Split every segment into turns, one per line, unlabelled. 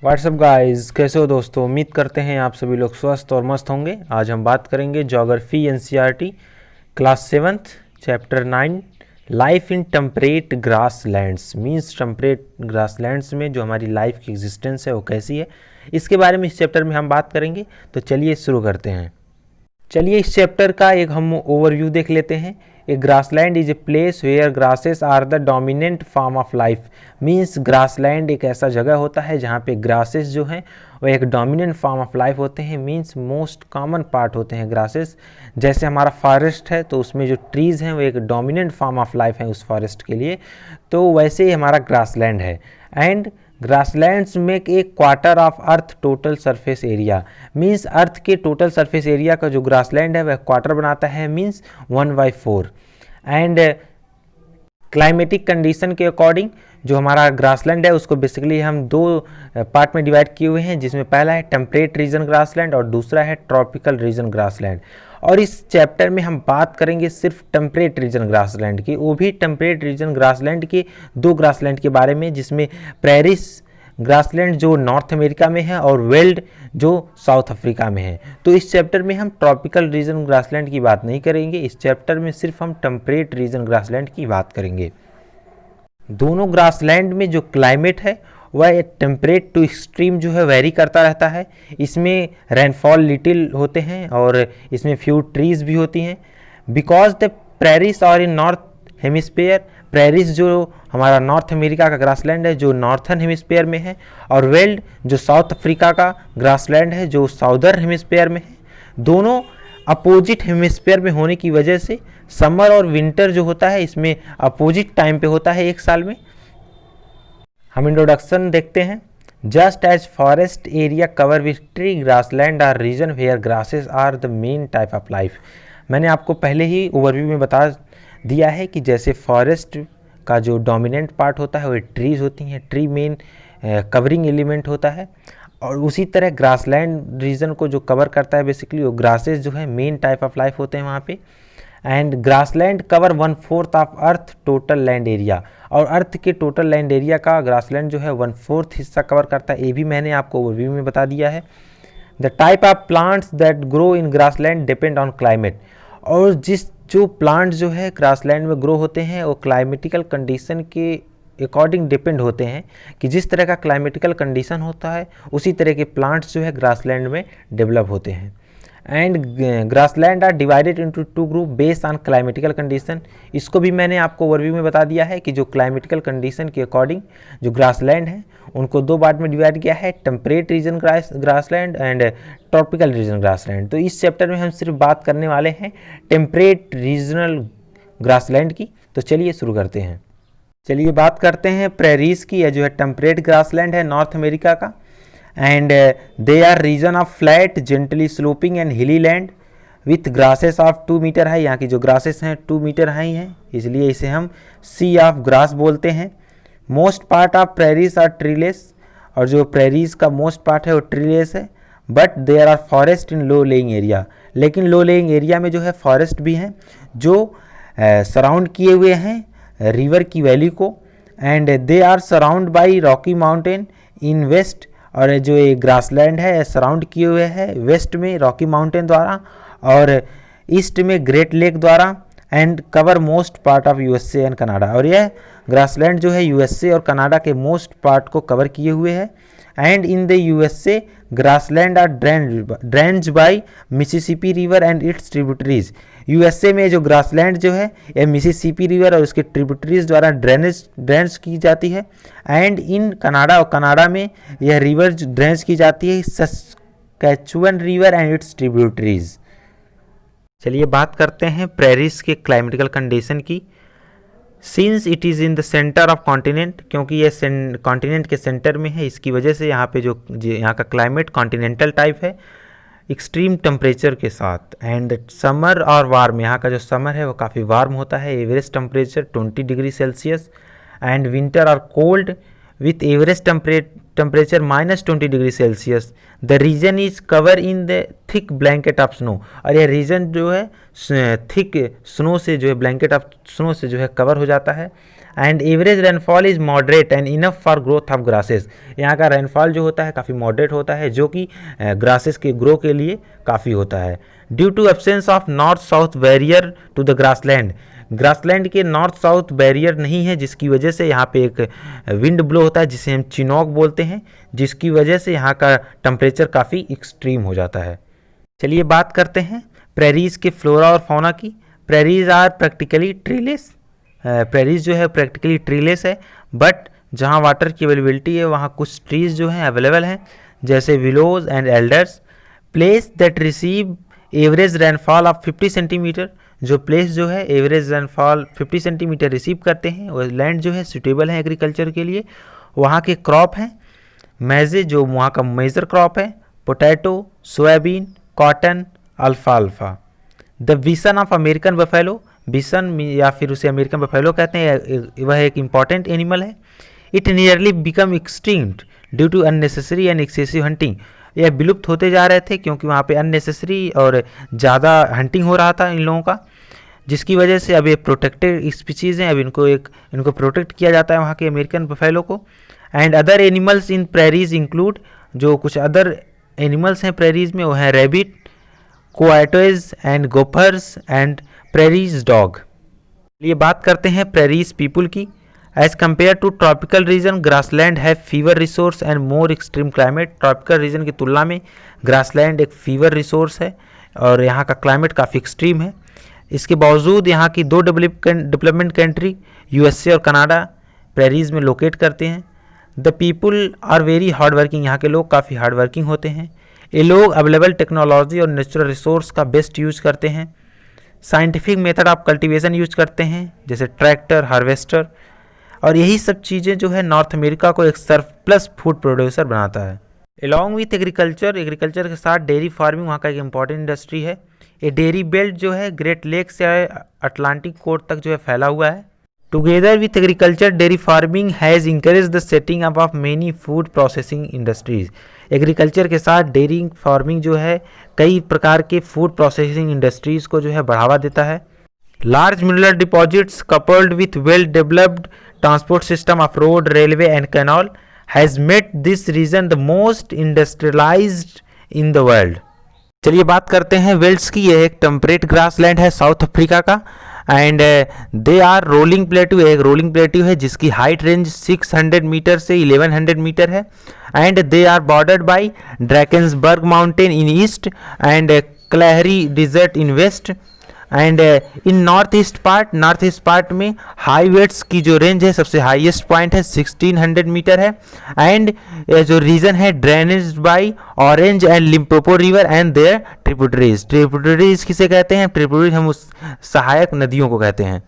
WhatsApp guys, कैसे हो दोस्तों। उम्मीद करते हैं आप सभी लोग स्वस्थ और मस्त होंगे। आज हम बात करेंगे geography NCERT class 7 chapter 9 life in temperate grasslands. Means temperate grasslands में जो हमारी लाइफ की एग्जिस्टेंस है वो कैसी है, इसके बारे में इस चैप्टर में हम बात करेंगे। तो चलिए शुरू करते हैं। चलिए इस चैप्टर का एक हम ओवरव्यू देख लेते हैं। A grassland is a place where grasses are the dominant form of life. Means grassland एक ऐसा जगह होता है जहाँ पे ग्रासेस जो हैं वो एक डोमिनेंट फॉर्म ऑफ लाइफ होते हैं। मीन्स मोस्ट कॉमन पार्ट होते हैं ग्रासेस। जैसे हमारा फॉरेस्ट है तो उसमें जो ट्रीज़ हैं वो एक डोमिनेंट फॉर्म ऑफ लाइफ है उस फॉरेस्ट के लिए, तो वैसे ही हमारा ग्रासलैंड है। And grasslands make a quarter of earth total surface area. Means earth के टोटल सरफेस एरिया का जो ग्रासलैंड है वह क्वार्टर बनाता है, मीन्स 1/4। एंड क्लाइमेटिक कंडीशन के अकॉर्डिंग जो हमारा ग्रासलैंड है उसको बेसिकली हम दो पार्ट में डिवाइड किए हुए हैं, जिसमें पहला है टेम्परेट रीजन ग्रासलैंड और दूसरा है ट्रॉपिकल रीजन ग्रासलैंड। और इस चैप्टर में हम बात करेंगे सिर्फ टेम्परेट रीजन ग्रासलैंड की, वो भी टेम्परेट रीजन ग्रासलैंड के दो ग्रासलैंड के बारे में, जिसमें प्रेरिस ग्रासलैंड जो नॉर्थ अमेरिका में है और वेल्ड जो साउथ अफ्रीका में है। तो इस चैप्टर में हम ट्रॉपिकल रीजन ग्रासलैंड की बात नहीं करेंगे, इस चैप्टर में सिर्फ हम टेम्परेट रीजन ग्रासलैंड की बात करेंगे। दोनों ग्रासलैंड में जो क्लाइमेट है वह टेम्परेट टू एक्सट्रीम जो है वेरी करता रहता है। इसमें रेनफॉल लिटिल होते हैं और इसमें फ्यू ट्रीज भी होती हैं। बिकॉज द प्रेरिस और इन नॉर्थ हेमिस्फीयर, प्रेरिस जो हमारा नॉर्थ अमेरिका का ग्रासलैंड है जो नॉर्थन हेमिस्फीयर में है, और वेल्ड जो साउथ अफ्रीका का ग्रासलैंड है जो साउदर्न हेमिस्फीयर में है। दोनों अपोजिट हेमिस्फीयर में होने की वजह से समर और विंटर जो होता है इसमें अपोजिट टाइम पे होता है एक साल में। हम इंट्रोडक्शन देखते हैं। Just as forest area cover with tree, grassland are region where grasses are the main type of life. मैंने आपको पहले ही ओवरव्यू में बता दिया है कि जैसे फॉरेस्ट का जो डोमिनेंट पार्ट होता है वो ट्रीज होती हैं, ट्री मेन कवरिंग एलिमेंट होता है, और उसी तरह ग्रासलैंड रीजन को जो कवर करता है बेसिकली वो ग्रासेस जो है मेन टाइप ऑफ लाइफ होते हैं वहाँ पे। And grassland cover 1/4 of earth total land area, और अर्थ के टोटल लैंड एरिया का ग्रासलैंड जो है 1/4 हिस्सा कवर करता है। ये भी मैंने आपको ओवरव्यू में बता दिया है। The type of plants that grow in grassland depend on climate, और जो प्लांट्स जो है ग्रासलैंड में ग्रो होते हैं वो क्लाइमेटिकल कंडीशन के अकॉर्डिंग डिपेंड होते हैं, कि जिस तरह का क्लाइमेटिकल कंडीशन होता है उसी तरह के प्लांट्स जो है ग्रासलैंड में डेवलप होते हैं। And grassland are divided into 2 group based on climatical condition. इसको भी मैंने आपको ओवरव्यू में बता दिया है कि जो क्लाइमेटिकल कंडीशन के अकॉर्डिंग जो ग्रासलैंड है उनको दो पार्ट में डिवाइड किया है, temperate region grassland and tropical region grassland. तो इस चैप्टर में हम सिर्फ बात करने वाले हैं टेम्परेट रीजनल ग्रासलैंड की। तो चलिए शुरू करते हैं। चलिए बात करते हैं प्रेरीज की, या जो है टेम्परेट ग्रासलैंड है नॉर्थ अमेरिका का। And they are region of flat gently sloping and hilly land with grasses of 2 metre high. यहाँ की जो ग्रासेस हैं 2 मीटर हाई हैं, इसलिए इसे हम सी ऑफ ग्रास बोलते हैं। Most part of prairies are treeless, और जो प्रेरीज का मोस्ट पार्ट है वो ट्रीलेस है। But there are forest in low lying area, लेकिन लो लेइंग एरिया में जो है फॉरेस्ट भी हैं जो सराउंड किए हुए हैं रिवर की वैली को। And they are surround by Rocky Mountain in west, और जो ये ग्रासलैंड है सराउंड किए हुए हैं वेस्ट में रॉकी माउंटेन द्वारा और ईस्ट में ग्रेट लेक द्वारा। And cover most part of USA and Canada, और यह ग्रासलैंड जो है यूएसए और कनाडा के मोस्ट पार्ट को कवर किए हुए है। And in the USA grassland are drained by Mississippi river and its tributaries. USA में जो ग्रासलैंड जो है यह मिसिसिपी रिवर और उसके ट्रिब्यूटरीज द्वारा ड्रेन्स की जाती है। एंड इन कनाडा, और कनाडा में यह रिवर ड्रेन्स की जाती है Saskatchewan river and its tributaries. चलिए बात करते हैं प्रेरिस के क्लाइमेटिकल कंडीशन की। Since it is in the centre of continent, क्योंकि ये कॉन्टिनेंट के सेंटर में है, इसकी वजह से यहाँ पे जो यहाँ का क्लाइमेट कॉन्टिनेंटल टाइप है एक्सट्रीम टेम्परेचर के साथ। एंड समर और वार्म, यहाँ का जो समर है वो काफ़ी वार्म होता है, average temperature 20 degree Celsius. And winter are cold with average temperature -20 degree Celsius. The region is cover in the thick blanket of snow, और यह रीजन जो है थिक स्नो से जो है ब्लैंकेट ऑफ स्नो से जो है कवर हो जाता है। And average rainfall is moderate and enough for growth of grasses. यहाँ का रेनफॉल जो होता है काफ़ी मॉडरेट होता है, जो कि ग्रासेस के ग्रो के लिए काफ़ी होता है। Due to absence of north south barrier to the grassland, grassland के नॉर्थ साउथ बैरियर नहीं है, जिसकी वजह से यहाँ पे एक विंड ब्लो होता है जिसे हम चिनॉक बोलते हैं, जिसकी वजह से यहाँ का टेम्परेचर काफ़ी एक्सट्रीम हो जाता है। चलिए बात करते हैं प्रेरीज के फ्लोरा और फौना की। Prairies are practically treeless, prairies जो है प्रैक्टिकली ट्रीलेस है, बट जहाँ वाटर की अवेलेबिलिटी है वहाँ कुछ ट्रीज जो हैं अवेलेबल हैं, जैसे willows and alders. Place that receive average rainfall of 50 centimetre, जो प्लेस जो है एवरेज रेनफॉल 50 सेंटीमीटर रिसीव करते हैं, और लैंड जो है सुटेबल है एग्रीकल्चर के लिए। वहाँ के क्रॉप हैं मैजे, जो वहाँ का मेजर क्रॉप है, पोटैटो, सोयाबीन, कॉटन, अल्फाल्फा। The bison of American buffalo, bison या फिर उसे अमेरिकन बफेलो कहते हैं, वह एक इम्पॉर्टेंट एनिमल है। It nearly become extinct due to unnecessary and excessive hunting, यह विलुप्त होते जा रहे थे क्योंकि वहाँ पे अननेसेसरी और ज़्यादा हंटिंग हो रहा था इन लोगों का, जिसकी वजह से अब ये प्रोटेक्टेड स्पीशीज़ हैं, अब इनको प्रोटेक्ट किया जाता है वहाँ के अमेरिकन बफेलो को। And other animals in prairies include, जो कुछ अदर एनिमल्स हैं प्रेरीज में वो हैं rabbit, coyotes and gophers and prairies dog. ये बात करते हैं प्रेरीज पीपुल की। As compare to tropical region, grassland है fewer resource and more extreme climate. Tropical region की तुलना में ग्रासलैंड एक फीवर रिसोर्स है और यहाँ का क्लाइमेट काफ़ी एक्सट्रीम है। इसके बावजूद यहाँ की दो डेवलपमेंट कंट्री यूएसए और कनाडा प्रेरीज में लोकेट करते हैं। The people are very hard working, यहाँ के लोग काफ़ी हार्ड वर्किंग होते हैं। ये लोग अवेलेबल टेक्नोलॉजी और नेचुरल रिसोर्स का बेस्ट यूज करते हैं। Scientific method of cultivation use करते हैं, जैसे ट्रैक्टर, हार्वेस्टर, और यही सब चीज़ें जो है नॉर्थ अमेरिका को एक सरप्लस फूड प्रोड्यूसर बनाता है। अलॉन्ग विथ एग्रीकल्चर के साथ डेयरी फार्मिंग वहाँ का एक इम्पॉर्टेंट इंडस्ट्री है। ये डेयरी बेल्ट जो है ग्रेट लेक से अटलांटिक कोस्ट तक जो है फैला हुआ है। Together with agriculture, dairy farming has encourage the setting up of many food processing industries. Agriculture के साथ डेयरी फार्मिंग जो है कई प्रकार के फूड प्रोसेसिंग इंडस्ट्रीज को जो है बढ़ावा देता है। Large mineral deposits coupled with well developed transport system of road, railway and canal has made this region the most industrialised in the world. चलिए बात करते हैं वेल्स की। यह एक टेम्परेट ग्रासलैंड है साउथ अफ्रीका का, and they are rolling plateau, एक रोलिंग प्लेट्यू है जिसकी हाइट रेंज 600 मीटर से 1100 मीटर है। And they are bordered by Drakensberg mountain in east and Kalahari desert in west. And in north east part में high velds की जो range है सबसे हाईएस्ट पॉइंट है 1600 मीटर है। एंड जो रीजन है drainage by Orange and Limpopo river and their tributaries किसे कहते हैं? ट्रिब्यूटरीज हम उस सहायक नदियों को कहते हैं।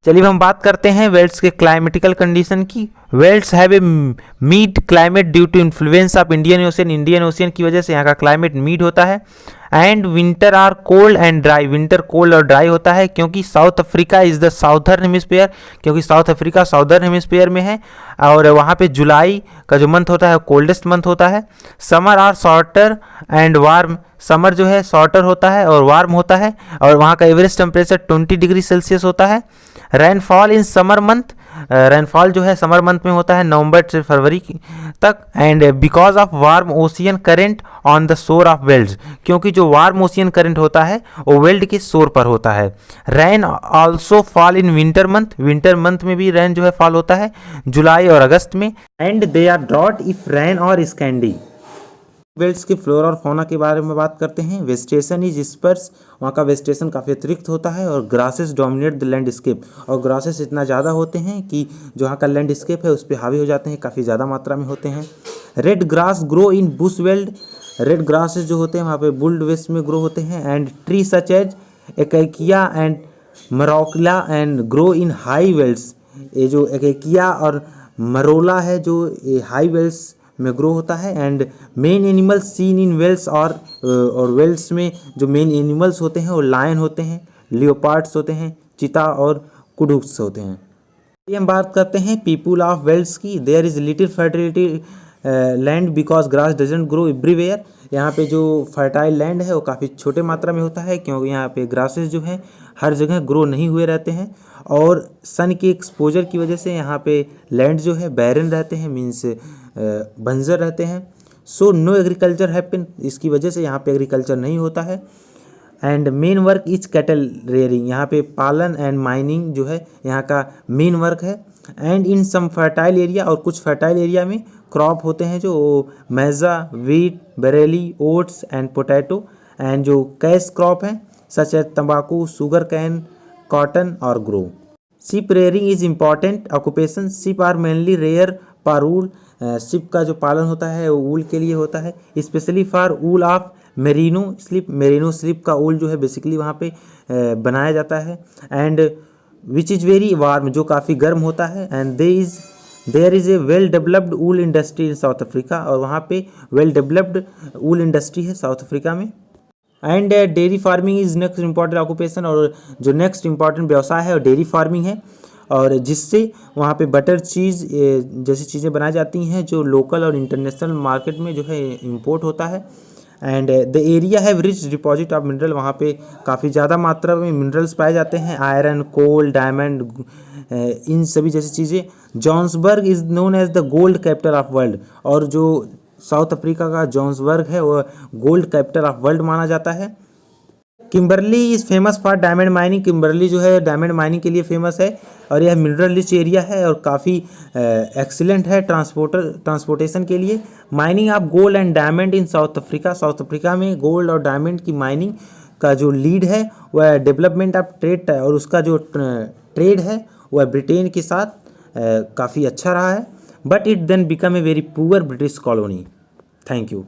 चलिए हम बात करते हैं वेल्स के क्लाइमेटिकल कंडीशन की। Velds have a mild climate due to influence of Indian Ocean की वजह से यहाँ का क्लाइमेट मीड होता है। And winter are cold and dry, winter cold और ड्राई होता है क्योंकि South Africa is the southern hemisphere, क्योंकि साउथ अफ्रीका साउदर्न हेमिस्फीयर में है और वहाँ पे जुलाई का जो मंथ होता है कोल्डेस्ट मंथ होता है। Summer are shorter and warm, summer जो है शॉर्टर होता है और वार्म होता है और वहाँ का एवरेज टेम्परेचर 20 डिग्री सेल्सियस होता है। Rainfall in summer month, rainfall जो है समर मंथ में होता है नवंबर से फरवरी तक। And because of warm ocean current on the shore of velds, क्योंकि जो वार्म ओशियन करंट होता है वो वेल्ड के शोर पर होता है। Rain also fall in winter month में भी रेन जो है फॉल होता है जुलाई और अगस्त में। And they are drought if rain और स्कैंडी। वेल्स के फ्लोरा और फौना के बारे में बात करते हैं। वेजिटेशन इज स्पर्स, वहाँ का वेजिटेशन काफ़ी अतिरिक्त होता है और ग्रासेस डोमिनेट द लैंडस्केप, और ग्रासेस इतना ज़्यादा होते हैं कि जो वहाँ का लैंडस्केप है उस पर हावी हो जाते हैं, काफ़ी ज़्यादा मात्रा में होते हैं। Red grass grow in Bush weld, red grasses जो होते हैं वहाँ पे बुल्ड वेस्ट में ग्रो होते हैं। And tree such as acacia and मरोकला and grow in high velds, ये जो एकेकिया और मरोला है जो हाई वेल्स में ग्रो होता है। And main animals seen in velds और वेल्स में जो मेन एनिमल्स होते हैं वो लायन होते हैं, लियोपार्ड्स होते हैं, चीता और कुडुक्स होते हैं। ये हम बात करते हैं पीपुल ऑफ वेल्स की। There is little land because grass doesn't grow everywhere. यहाँ पे जो फर्टाइल लैंड है वो काफ़ी छोटे मात्रा में होता है, क्योंकि यहाँ पे ग्रासेस जो हैं हर जगह ग्रो नहीं हुए रहते हैं, और सन के एक्सपोजर की वजह से यहाँ पे लैंड जो है बैरन रहते हैं, मीन्स बंजर रहते हैं। सो नो एग्रीकल्चर हैपन, इसकी वजह से यहाँ पे एग्रीकल्चर नहीं होता है। And main work is cattle rearing, यहाँ पे पालन एंड माइनिंग जो है यहाँ का मेन वर्क है। And in some fertile area, और कुछ फर्टाइल एरिया में क्रॉप होते हैं जो maize, wheat, barley, oats and potato. And जो कैश क्रॉप हैं सच एज तंबाकू, शुगर कैन, कॉटन और grow. Sheep rearing is important occupation. Sheep are mainly rear for wool, sheep का जो पालन होता है वो वूल के लिए होता है, specially for wool of merino slip. Merino slip का वूल जो है बेसिकली वहाँ पे बनाया जाता है। And which is very warm, जो काफ़ी गर्म होता है। And there is a well developed wool industry in South Africa, और वहाँ पे वेल डेवलप्ड वूल इंडस्ट्री है साउथ अफ्रीका में। And dairy farming is next important occupation, और जो नेक्स्ट इम्पॉर्टेंट व्यवसाय है वो डेयरी फार्मिंग है, और जिससे वहाँ पे बटर, चीज़ जैसी चीज़ें बनाई जाती हैं जो लोकल और इंटरनेशनल मार्केट में जो है इंपोर्ट होता है। And the area have rich deposit of mineral, वहाँ पे काफ़ी ज़्यादा मात्रा में मिनरल्स पाए जाते हैं, आयरन, कोल, डायमंड, इन सभी जैसी चीज़ें। Johannesburg is known as the gold capital of world, और जो साउथ अफ्रीका का जॉन्सबर्ग है वो गोल्ड कैपिटल ऑफ वर्ल्ड माना जाता है। Kimberley is famous for diamond mining, Kimberley जो है डायमंड माइनिंग के लिए फेमस है, और यह मिनरल रिच एरिया है और काफ़ी एक्सीलेंट है ट्रांसपोर्टेशन के लिए। Mining of gold and diamond in South Africa, south Africa में गोल्ड और डायमंड की माइनिंग का जो लीड है वह डेवलपमेंट ऑफ ट्रेड है, और उसका जो ट्रेड है वह ब्रिटेन के साथ काफ़ी अच्छा रहा है। But it then become a very poor British colony. Thank you.